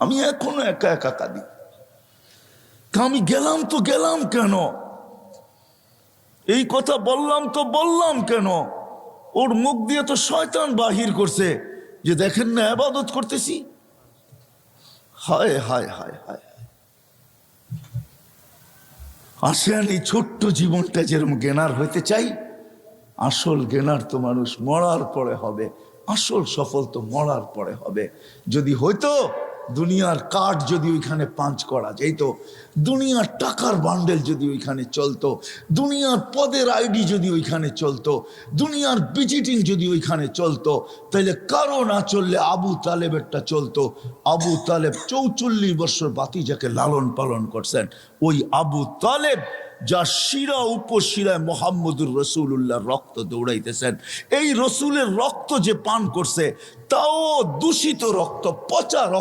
আমি এখনো একা একা কাঁদি। আমি গেলাম তো গেলাম কেন, এই কথা বললাম তো বললাম কেন? ওর মুখ দিয়ে তো শয়তান বাহির করছে যে দেখেন না ইবাদত করতেছি। হায় হায় হায় হায়। আসেন এই ছোট্ট জীবনটা যেরকম জ্ঞানার হইতে চাই, আসল জ্ঞানার তো মানুষ মরার পরে হবে, আসল সফল তো মরার পরে হবে। যদি হইতো দুনিয়ার কাঠ যদি ওইখানে পাঞ্চ করা যেত, দুনিয়ার টাকার বান্ডেল যদি ওইখানে চলতো, দুনিয়ার পদের আইডি যদি ওইখানে চলতো, দুনিয়ার ভিজিটিং যদি ওইখানে চলতো, তাহলে কারো না চললে আবু তালেবেরটা চলতো। আবু তালেব 44 বছর বাতিজাকে লালন পালন করছেন। ওই আবু তালেব যা শিরা উপশিরায় মোহাম্মদুর রসুল্লাহর রক্ত দৌড়াইতেছেন, এই রসুলের রক্ত যে পান করছে তাও দূষিত রক্ত, পচা রক্ত।